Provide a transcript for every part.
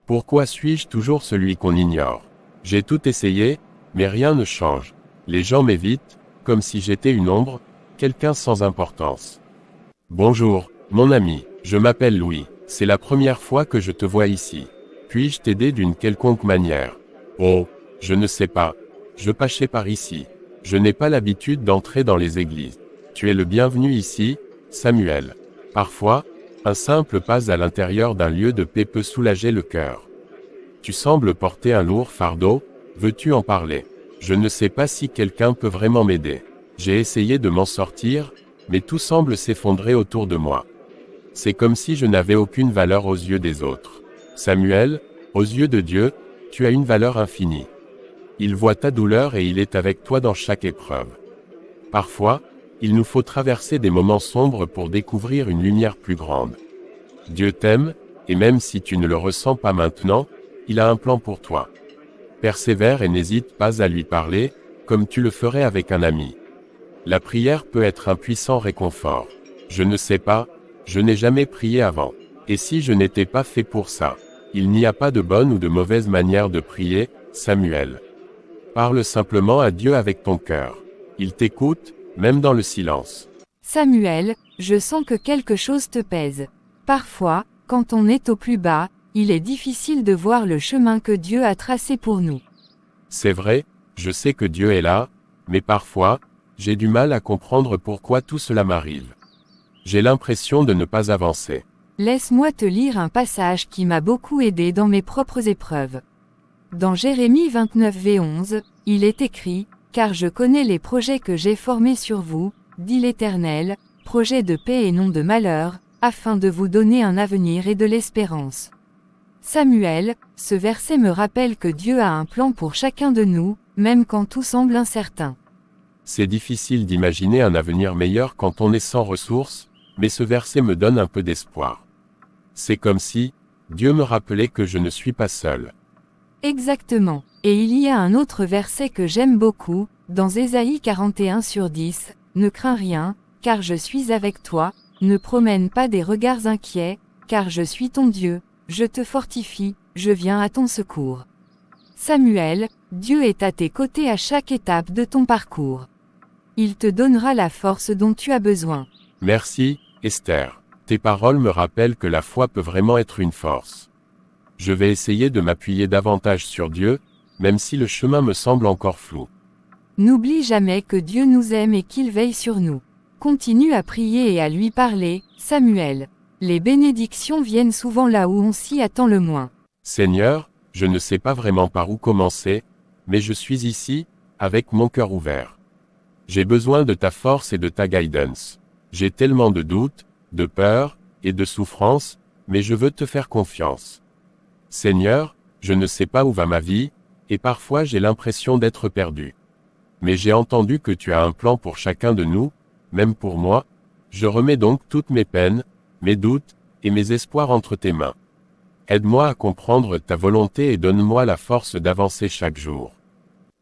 Pourquoi suis-je toujours celui qu'on ignore? J'ai tout essayé, mais rien ne change. Les gens m'évitent, comme si j'étais une ombre, quelqu'un sans importance. Bonjour, mon ami, je m'appelle Louis, c'est la première fois que je te vois ici. Puis-je t'aider d'une quelconque manière? Oh, je ne sais pas. Je passais par ici. Je n'ai pas l'habitude d'entrer dans les églises. Tu es le bienvenu ici, Samuel. Parfois, un simple pas à l'intérieur d'un lieu de paix peut soulager le cœur. Tu sembles porter un lourd fardeau, veux-tu en parler? Je ne sais pas si quelqu'un peut vraiment m'aider. J'ai essayé de m'en sortir, mais tout semble s'effondrer autour de moi. C'est comme si je n'avais aucune valeur aux yeux des autres. Samuel, aux yeux de Dieu, tu as une valeur infinie. Il voit ta douleur et il est avec toi dans chaque épreuve. Parfois, il nous faut traverser des moments sombres pour découvrir une lumière plus grande. Dieu t'aime, et même si tu ne le ressens pas maintenant, il a un plan pour toi. Persévère et n'hésite pas à lui parler, comme tu le ferais avec un ami. La prière peut être un puissant réconfort. Je ne sais pas, je n'ai jamais prié avant. Et si je n'étais pas fait pour ça? Il n'y a pas de bonne ou de mauvaise manière de prier, Samuel. Parle simplement à Dieu avec ton cœur. Il t'écoute, même dans le silence. Samuel, je sens que quelque chose te pèse. Parfois, quand on est au plus bas, il est difficile de voir le chemin que Dieu a tracé pour nous. C'est vrai, je sais que Dieu est là, mais parfois, j'ai du mal à comprendre pourquoi tout cela m'arrive. J'ai l'impression de ne pas avancer. Laisse-moi te lire un passage qui m'a beaucoup aidé dans mes propres épreuves. Dans Jérémie 29:11, il est écrit, « Car je connais les projets que j'ai formés sur vous, dit l'Éternel, projets de paix et non de malheur, afin de vous donner un avenir et de l'espérance. » Samuel, ce verset me rappelle que Dieu a un plan pour chacun de nous, même quand tout semble incertain. C'est difficile d'imaginer un avenir meilleur quand on est sans ressources, mais ce verset me donne un peu d'espoir. C'est comme si, Dieu me rappelait que je ne suis pas seul. Exactement. Et il y a un autre verset que j'aime beaucoup, dans Ésaïe 41:10, « Ne crains rien, car je suis avec toi, ne promène pas des regards inquiets, car je suis ton Dieu, je te fortifie, je viens à ton secours. » Samuel, Dieu est à tes côtés à chaque étape de ton parcours. Il te donnera la force dont tu as besoin. Merci, Esther. Tes paroles me rappellent que la foi peut vraiment être une force. Je vais essayer de m'appuyer davantage sur Dieu, même si le chemin me semble encore flou. N'oublie jamais que Dieu nous aime et qu'il veille sur nous. Continue à prier et à lui parler, Samuel. Les bénédictions viennent souvent là où on s'y attend le moins. Seigneur, je ne sais pas vraiment par où commencer, mais je suis ici, avec mon cœur ouvert. J'ai besoin de ta force et de ta guidance. J'ai tellement de doutes, de peurs, et de souffrances, mais je veux te faire confiance. Seigneur, je ne sais pas où va ma vie, et parfois j'ai l'impression d'être perdu. Mais j'ai entendu que tu as un plan pour chacun de nous, même pour moi. Je remets donc toutes mes peines, mes doutes, et mes espoirs entre tes mains. Aide-moi à comprendre ta volonté et donne-moi la force d'avancer chaque jour.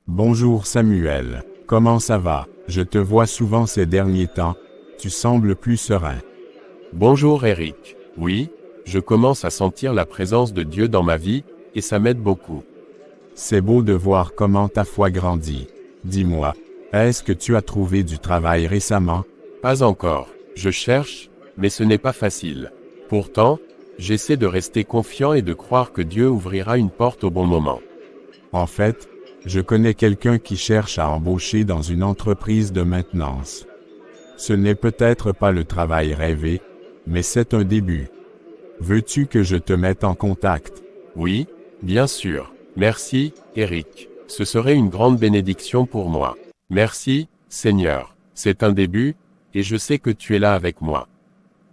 Bonjour Samuel, comment ça va? Je te vois souvent ces derniers temps, tu sembles plus serein. Bonjour Eric. Oui, je commence à sentir la présence de Dieu dans ma vie, et ça m'aide beaucoup. C'est beau de voir comment ta foi grandit. Dis-moi, est-ce que tu as trouvé du travail récemment? Pas encore. Je cherche, mais ce n'est pas facile. Pourtant, j'essaie de rester confiant et de croire que Dieu ouvrira une porte au bon moment. En fait, je connais quelqu'un qui cherche à embaucher dans une entreprise de maintenance. Ce n'est peut-être pas le travail rêvé, mais c'est un début. Veux-tu que je te mette en contact? Oui, bien sûr. Merci, Eric. Ce serait une grande bénédiction pour moi. Merci, Seigneur. C'est un début, et je sais que tu es là avec moi.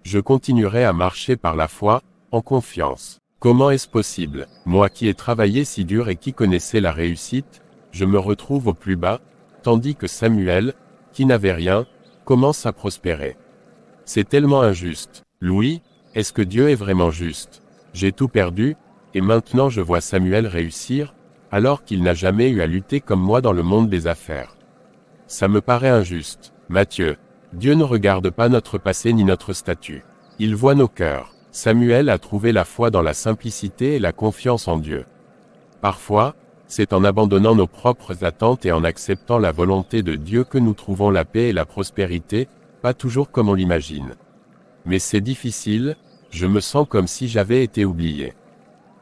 Je continuerai à marcher par la foi, en confiance. Comment est-ce possible? Moi qui ai travaillé si dur et qui connaissais la réussite, je me retrouve au plus bas, tandis que Samuel, qui n'avait rien, commence à prospérer. C'est tellement injuste. Louis, est-ce que Dieu est vraiment juste? J'ai tout perdu, et maintenant je vois Samuel réussir, alors qu'il n'a jamais eu à lutter comme moi dans le monde des affaires. Ça me paraît injuste. Matthieu, Dieu ne regarde pas notre passé ni notre statut. Il voit nos cœurs. Samuel a trouvé la foi dans la simplicité et la confiance en Dieu. Parfois, c'est en abandonnant nos propres attentes et en acceptant la volonté de Dieu que nous trouvons la paix et la prospérité, pas toujours comme on l'imagine. Mais c'est difficile, je me sens comme si j'avais été oublié.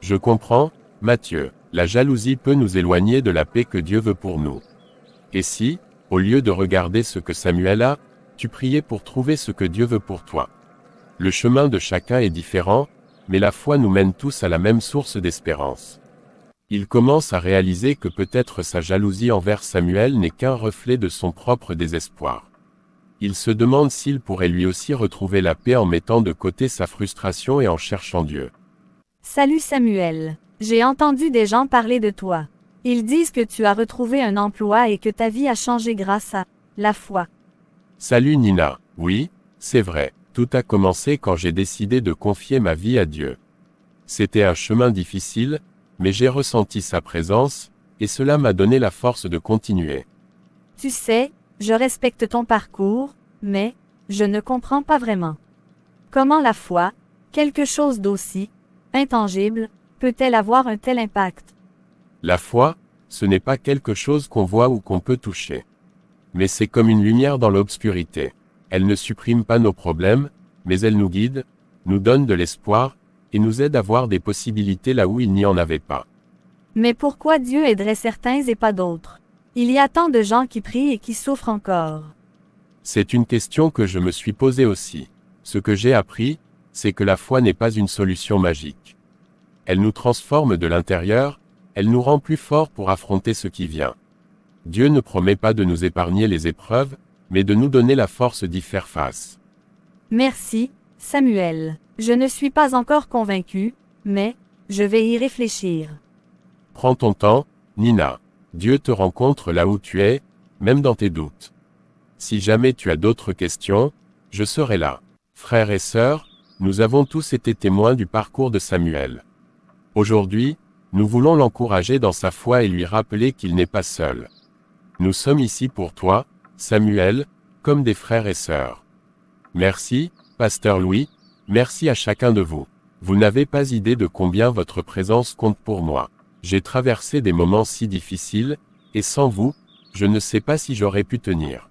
Je comprends, Matthieu, la jalousie peut nous éloigner de la paix que Dieu veut pour nous. Et si, au lieu de regarder ce que Samuel a, tu priais pour trouver ce que Dieu veut pour toi? Le chemin de chacun est différent, mais la foi nous mène tous à la même source d'espérance. Il commence à réaliser que peut-être sa jalousie envers Samuel n'est qu'un reflet de son propre désespoir. Il se demande s'il pourrait lui aussi retrouver la paix en mettant de côté sa frustration et en cherchant Dieu. Salut Samuel. J'ai entendu des gens parler de toi. Ils disent que tu as retrouvé un emploi et que ta vie a changé grâce à la foi. Salut Nina. Oui, c'est vrai. Tout a commencé quand j'ai décidé de confier ma vie à Dieu. C'était un chemin difficile, mais j'ai ressenti sa présence, et cela m'a donné la force de continuer. Tu sais, je respecte ton parcours, mais je ne comprends pas vraiment. Comment la foi, quelque chose d'aussi intangible, peut-elle avoir un tel impact? La foi, ce n'est pas quelque chose qu'on voit ou qu'on peut toucher. Mais c'est comme une lumière dans l'obscurité. Elle ne supprime pas nos problèmes, mais elle nous guide, nous donne de l'espoir, et nous aide à voir des possibilités là où il n'y en avait pas. Mais pourquoi Dieu aiderait certains et pas d'autres? Il y a tant de gens qui prient et qui souffrent encore. C'est une question que je me suis posée aussi. Ce que j'ai appris, c'est que la foi n'est pas une solution magique. Elle nous transforme de l'intérieur, elle nous rend plus forts pour affronter ce qui vient. Dieu ne promet pas de nous épargner les épreuves, mais de nous donner la force d'y faire face. Merci, Samuel. Je ne suis pas encore convaincu, mais je vais y réfléchir. Prends ton temps, Nina. Dieu te rencontre là où tu es, même dans tes doutes. Si jamais tu as d'autres questions, je serai là. Frères et sœurs, nous avons tous été témoins du parcours de Samuel. Aujourd'hui, nous voulons l'encourager dans sa foi et lui rappeler qu'il n'est pas seul. Nous sommes ici pour toi, Samuel, comme des frères et sœurs. Merci, Pasteur Louis, merci à chacun de vous. Vous n'avez pas idée de combien votre présence compte pour moi. J'ai traversé des moments si difficiles, et sans vous, je ne sais pas si j'aurais pu tenir.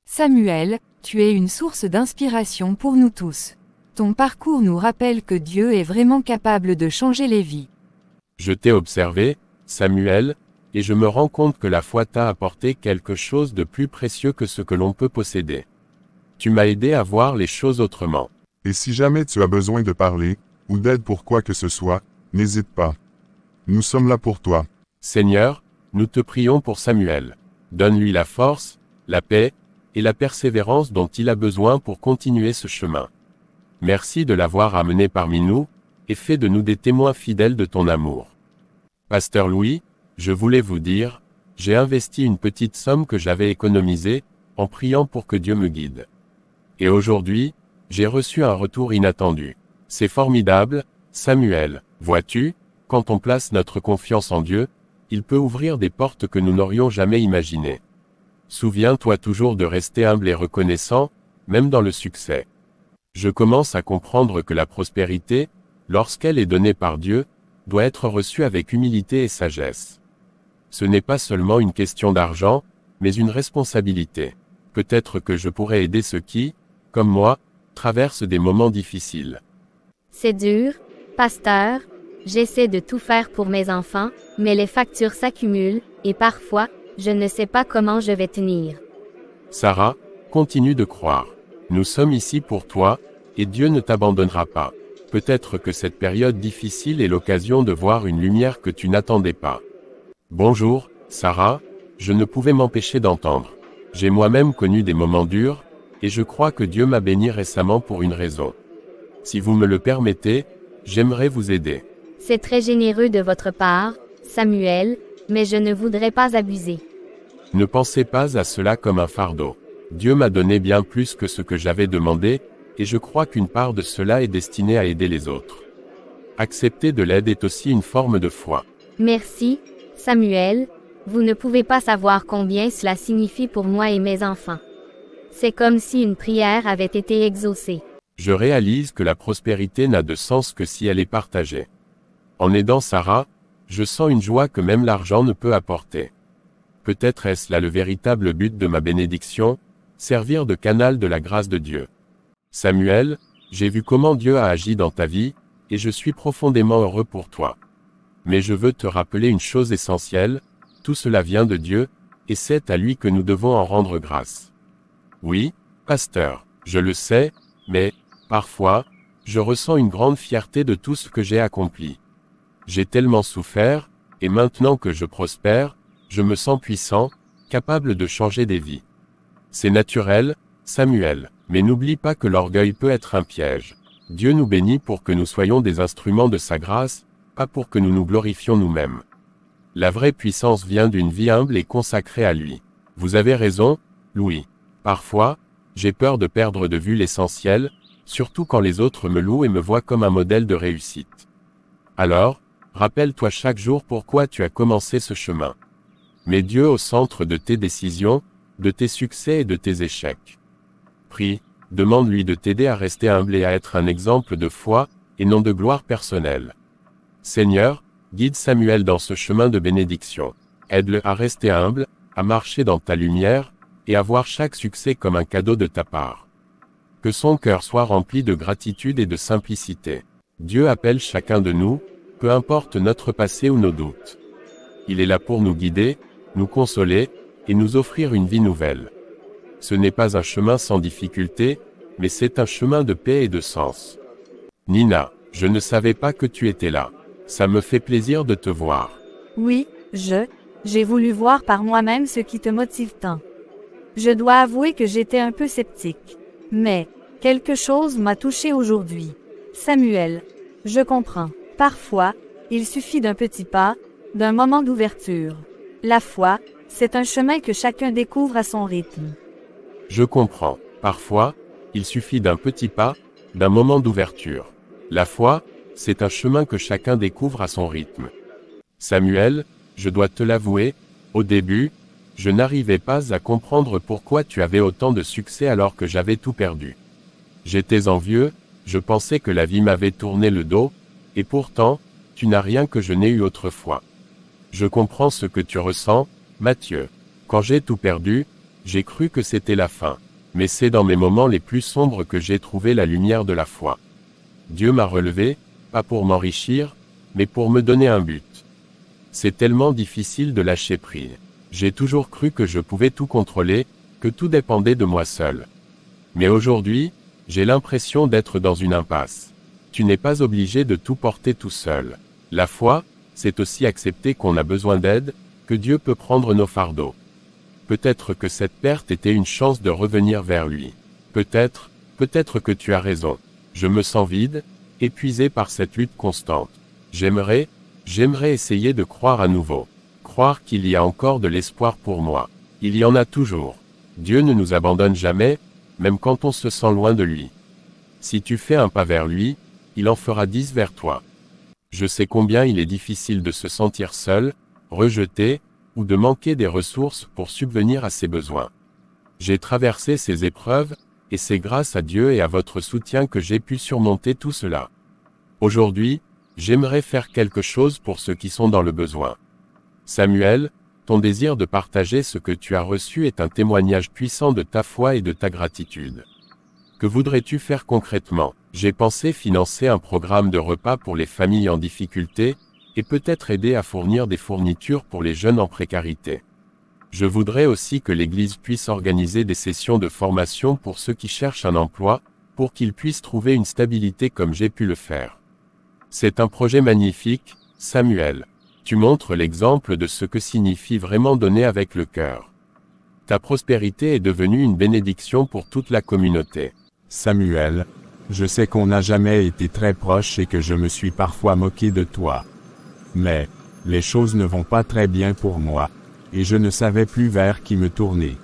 Samuel, tu es une source d'inspiration pour nous tous. Ton parcours nous rappelle que Dieu est vraiment capable de changer les vies. Je t'ai observé, Samuel, et je me rends compte que la foi t'a apporté quelque chose de plus précieux que ce que l'on peut posséder. Tu m'as aidé à voir les choses autrement. Et si jamais tu as besoin de parler, ou d'aide pour quoi que ce soit, n'hésite pas. Nous sommes là pour toi. Seigneur, nous te prions pour Samuel. Donne-lui la force, la paix, et la persévérance dont il a besoin pour continuer ce chemin. Merci de l'avoir amené parmi nous, et fais de nous des témoins fidèles de ton amour. Pasteur Louis, je voulais vous dire, j'ai investi une petite somme que j'avais économisée, en priant pour que Dieu me guide. Et aujourd'hui, j'ai reçu un retour inattendu. C'est formidable, Samuel. Vois-tu, quand on place notre confiance en Dieu, il peut ouvrir des portes que nous n'aurions jamais imaginées. Souviens-toi toujours de rester humble et reconnaissant, même dans le succès. Je commence à comprendre que la prospérité, lorsqu'elle est donnée par Dieu, doit être reçue avec humilité et sagesse. Ce n'est pas seulement une question d'argent, mais une responsabilité. Peut-être que je pourrais aider ceux qui, comme moi, traversent des moments difficiles. C'est dur, pasteur. J'essaie de tout faire pour mes enfants, mais les factures s'accumulent, et parfois, je ne sais pas comment je vais tenir. Sarah, continue de croire. Nous sommes ici pour toi, et Dieu ne t'abandonnera pas. Peut-être que cette période difficile est l'occasion de voir une lumière que tu n'attendais pas. Bonjour, Sarah, je ne pouvais m'empêcher d'entendre. J'ai moi-même connu des moments durs, et je crois que Dieu m'a béni récemment pour une raison. Si vous me le permettez, j'aimerais vous aider. C'est très généreux de votre part, Samuel, mais je ne voudrais pas abuser. Ne pensez pas à cela comme un fardeau. Dieu m'a donné bien plus que ce que j'avais demandé, et je crois qu'une part de cela est destinée à aider les autres. Accepter de l'aide est aussi une forme de foi. Merci, Samuel. Vous ne pouvez pas savoir combien cela signifie pour moi et mes enfants. C'est comme si une prière avait été exaucée. Je réalise que la prospérité n'a de sens que si elle est partagée. En aidant Sarah, je sens une joie que même l'argent ne peut apporter. Peut-être est-ce là le véritable but de ma bénédiction, servir de canal de la grâce de Dieu. Samuel, j'ai vu comment Dieu a agi dans ta vie, et je suis profondément heureux pour toi. Mais je veux te rappeler une chose essentielle, tout cela vient de Dieu, et c'est à lui que nous devons en rendre grâce. Oui, pasteur, je le sais, mais, parfois, je ressens une grande fierté de tout ce que j'ai accompli. J'ai tellement souffert, et maintenant que je prospère, je me sens puissant, capable de changer des vies. C'est naturel, Samuel, mais n'oublie pas que l'orgueil peut être un piège. Dieu nous bénit pour que nous soyons des instruments de sa grâce, pas pour que nous nous glorifions nous-mêmes. La vraie puissance vient d'une vie humble et consacrée à lui. Vous avez raison, Louis. Parfois, j'ai peur de perdre de vue l'essentiel, surtout quand les autres me louent et me voient comme un modèle de réussite. Alors, rappelle-toi chaque jour pourquoi tu as commencé ce chemin. Mets Dieu au centre de tes décisions, de tes succès et de tes échecs. Prie, demande-lui de t'aider à rester humble et à être un exemple de foi, et non de gloire personnelle. Seigneur, guide Samuel dans ce chemin de bénédiction. Aide-le à rester humble, à marcher dans ta lumière, et à voir chaque succès comme un cadeau de ta part. Que son cœur soit rempli de gratitude et de simplicité. Dieu appelle chacun de nous, peu importe notre passé ou nos doutes. Il est là pour nous guider, nous consoler, et nous offrir une vie nouvelle. Ce n'est pas un chemin sans difficulté, mais c'est un chemin de paix et de sens. Nina, je ne savais pas que tu étais là. Ça me fait plaisir de te voir. Oui, j'ai voulu voir par moi-même ce qui te motive tant. Je dois avouer que j'étais un peu sceptique. Mais, quelque chose m'a touché aujourd'hui. Samuel, je comprends. Parfois, il suffit d'un petit pas, d'un moment d'ouverture. La foi, c'est un chemin que chacun découvre à son rythme. Je comprends. Parfois, il suffit d'un petit pas, d'un moment d'ouverture. La foi, c'est un chemin que chacun découvre à son rythme. Samuel, je dois te l'avouer, au début, je n'arrivais pas à comprendre pourquoi tu avais autant de succès alors que j'avais tout perdu. J'étais envieux, je pensais que la vie m'avait tourné le dos, et pourtant, tu n'as rien que je n'ai eu autrefois. Je comprends ce que tu ressens, Mathieu. Quand j'ai tout perdu, j'ai cru que c'était la fin. Mais c'est dans mes moments les plus sombres que j'ai trouvé la lumière de la foi. Dieu m'a relevé, pas pour m'enrichir, mais pour me donner un but. C'est tellement difficile de lâcher prise. J'ai toujours cru que je pouvais tout contrôler, que tout dépendait de moi seul. Mais aujourd'hui, j'ai l'impression d'être dans une impasse. Tu n'es pas obligé de tout porter tout seul. La foi, c'est aussi accepter qu'on a besoin d'aide, que Dieu peut prendre nos fardeaux. Peut-être que cette perte était une chance de revenir vers lui. Peut-être que tu as raison. Je me sens vide, épuisé par cette lutte constante. J'aimerais essayer de croire à nouveau. Croire qu'il y a encore de l'espoir pour moi. Il y en a toujours. Dieu ne nous abandonne jamais, même quand on se sent loin de lui. Si tu fais un pas vers lui, il en fera 10 vers toi. Je sais combien il est difficile de se sentir seul, rejeté, ou de manquer des ressources pour subvenir à ses besoins. J'ai traversé ces épreuves, et c'est grâce à Dieu et à votre soutien que j'ai pu surmonter tout cela. Aujourd'hui, j'aimerais faire quelque chose pour ceux qui sont dans le besoin. Samuel, ton désir de partager ce que tu as reçu est un témoignage puissant de ta foi et de ta gratitude. Que voudrais-tu faire concrètement? J'ai pensé financer un programme de repas pour les familles en difficulté, et peut-être aider à fournir des fournitures pour les jeunes en précarité. Je voudrais aussi que l'Église puisse organiser des sessions de formation pour ceux qui cherchent un emploi, pour qu'ils puissent trouver une stabilité comme j'ai pu le faire. C'est un projet magnifique, Samuel. Tu montres l'exemple de ce que signifie vraiment donner avec le cœur. Ta prospérité est devenue une bénédiction pour toute la communauté. Samuel, je sais qu'on n'a jamais été très proches et que je me suis parfois moqué de toi. Mais, les choses ne vont pas très bien pour moi, et je ne savais plus vers qui me tourner.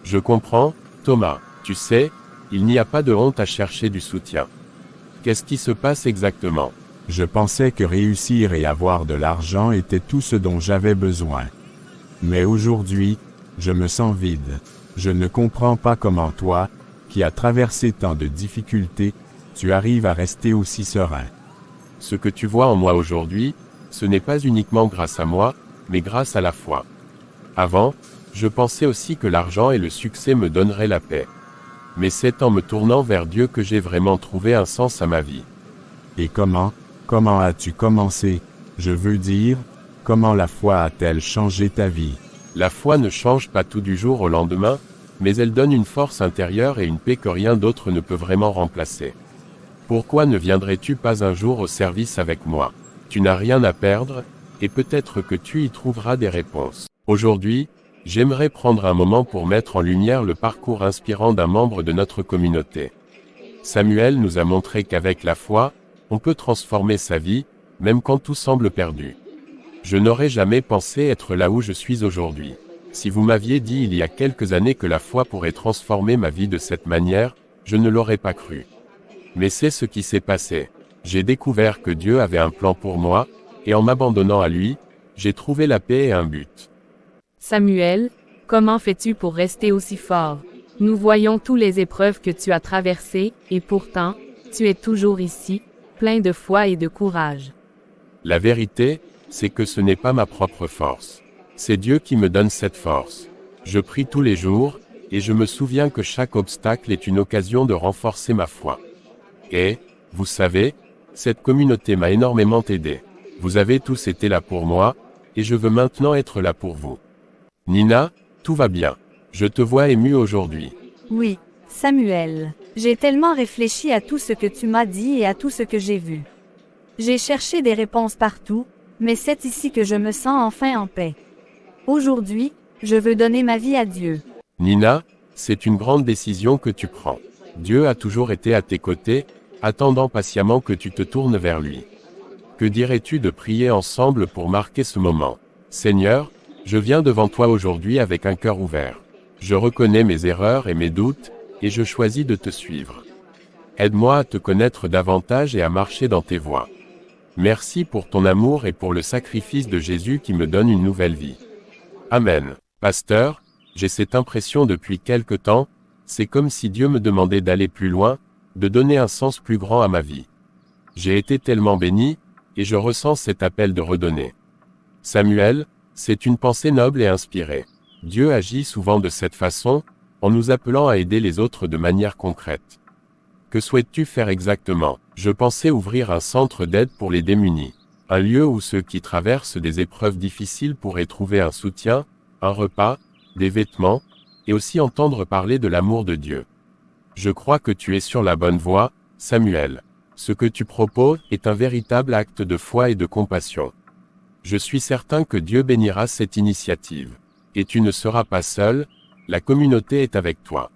Je comprends, Thomas. Tu sais, il n'y a pas de honte à chercher du soutien. Qu'est-ce qui se passe exactement? Je pensais que réussir et avoir de l'argent était tout ce dont j'avais besoin. Mais aujourd'hui, je me sens vide. Je ne comprends pas comment toi, qui as traversé tant de difficultés, tu arrives à rester aussi serein. Ce que tu vois en moi aujourd'hui, ce n'est pas uniquement grâce à moi, mais grâce à la foi. Avant, je pensais aussi que l'argent et le succès me donneraient la paix. Mais c'est en me tournant vers Dieu que j'ai vraiment trouvé un sens à ma vie. Et comment as-tu commencé? Je veux dire, comment la foi a-t-elle changé ta vie? La foi ne change pas tout du jour au lendemain, mais elle donne une force intérieure et une paix que rien d'autre ne peut vraiment remplacer. Pourquoi ne viendrais-tu pas un jour au service avec moi? Tu n'as rien à perdre, et peut-être que tu y trouveras des réponses. Aujourd'hui, j'aimerais prendre un moment pour mettre en lumière le parcours inspirant d'un membre de notre communauté. Samuel nous a montré qu'avec la foi, on peut transformer sa vie, même quand tout semble perdu. Je n'aurais jamais pensé être là où je suis aujourd'hui. Si vous m'aviez dit il y a quelques années que la foi pourrait transformer ma vie de cette manière, je ne l'aurais pas cru. Mais c'est ce qui s'est passé. J'ai découvert que Dieu avait un plan pour moi, et en m'abandonnant à lui, j'ai trouvé la paix et un but. Samuel, comment fais-tu pour rester aussi fort? Nous voyons toutes les épreuves que tu as traversées, et pourtant, tu es toujours ici, plein de foi et de courage. La vérité, c'est que ce n'est pas ma propre force. C'est Dieu qui me donne cette force. Je prie tous les jours, et je me souviens que chaque obstacle est une occasion de renforcer ma foi. Et, vous savez, cette communauté m'a énormément aidé. Vous avez tous été là pour moi, et je veux maintenant être là pour vous. Nina, tout va bien. Je te vois émue aujourd'hui. Oui, Samuel. J'ai tellement réfléchi à tout ce que tu m'as dit et à tout ce que j'ai vu. J'ai cherché des réponses partout, mais c'est ici que je me sens enfin en paix. Aujourd'hui, je veux donner ma vie à Dieu. Nina, c'est une grande décision que tu prends. Dieu a toujours été à tes côtés, attendant patiemment que tu te tournes vers lui. Que dirais-tu de prier ensemble pour marquer ce moment? Seigneur, je viens devant toi aujourd'hui avec un cœur ouvert. Je reconnais mes erreurs et mes doutes, et je choisis de te suivre. Aide-moi à te connaître davantage et à marcher dans tes voies. Merci pour ton amour et pour le sacrifice de Jésus qui me donne une nouvelle vie. Amen. Pasteur, j'ai cette impression depuis quelque temps, c'est comme si Dieu me demandait d'aller plus loin, de donner un sens plus grand à ma vie. J'ai été tellement béni, et je ressens cet appel de redonner. Samuel, c'est une pensée noble et inspirée. Dieu agit souvent de cette façon, en nous appelant à aider les autres de manière concrète. Que souhaites-tu faire exactement? Je pensais ouvrir un centre d'aide pour les démunis. Un lieu où ceux qui traversent des épreuves difficiles pourraient trouver un soutien, un repas, des vêtements, et aussi entendre parler de l'amour de Dieu. Je crois que tu es sur la bonne voie, Samuel. Ce que tu proposes est un véritable acte de foi et de compassion. Je suis certain que Dieu bénira cette initiative. Et tu ne seras pas seul, la communauté est avec toi.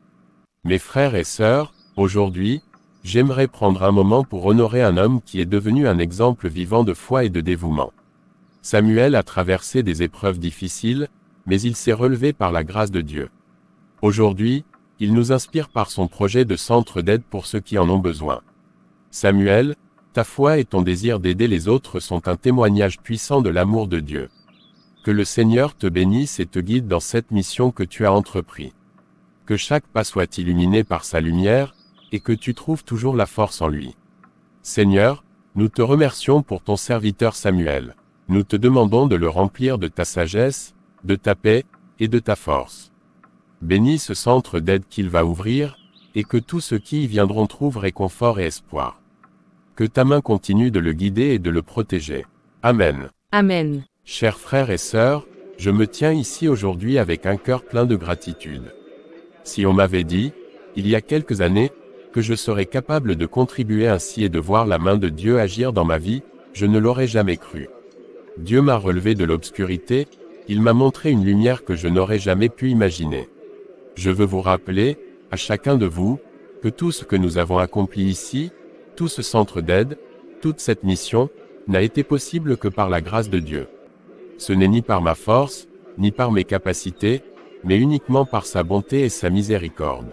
Mes frères et sœurs, aujourd'hui, j'aimerais prendre un moment pour honorer un homme qui est devenu un exemple vivant de foi et de dévouement. Samuel a traversé des épreuves difficiles, mais il s'est relevé par la grâce de Dieu. Aujourd'hui, il nous inspire par son projet de centre d'aide pour ceux qui en ont besoin. Samuel, ta foi et ton désir d'aider les autres sont un témoignage puissant de l'amour de Dieu. Que le Seigneur te bénisse et te guide dans cette mission que tu as entreprise. Que chaque pas soit illuminé par sa lumière, et que tu trouves toujours la force en lui. Seigneur, nous te remercions pour ton serviteur Samuel. Nous te demandons de le remplir de ta sagesse, de ta paix, et de ta force. Bénis ce centre d'aide qu'il va ouvrir, et que tous ceux qui y viendront trouvent réconfort et espoir. Que ta main continue de le guider et de le protéger. Amen. Amen. Chers frères et sœurs, je me tiens ici aujourd'hui avec un cœur plein de gratitude. Si on m'avait dit, il y a quelques années, que je serais capable de contribuer ainsi et de voir la main de Dieu agir dans ma vie, je ne l'aurais jamais cru. Dieu m'a relevé de l'obscurité, il m'a montré une lumière que je n'aurais jamais pu imaginer. Je veux vous rappeler, à chacun de vous, que tout ce que nous avons accompli ici, tout ce centre d'aide, toute cette mission, n'a été possible que par la grâce de Dieu. Ce n'est ni par ma force, ni par mes capacités, mais uniquement par sa bonté et sa miséricorde.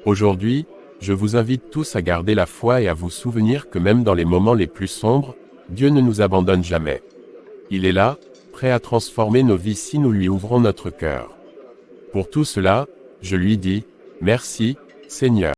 Aujourd'hui, je vous invite tous à garder la foi et à vous souvenir que même dans les moments les plus sombres, Dieu ne nous abandonne jamais. Il est là, prêt à transformer nos vies si nous lui ouvrons notre cœur. Pour tout cela, je lui dis, merci, Seigneur.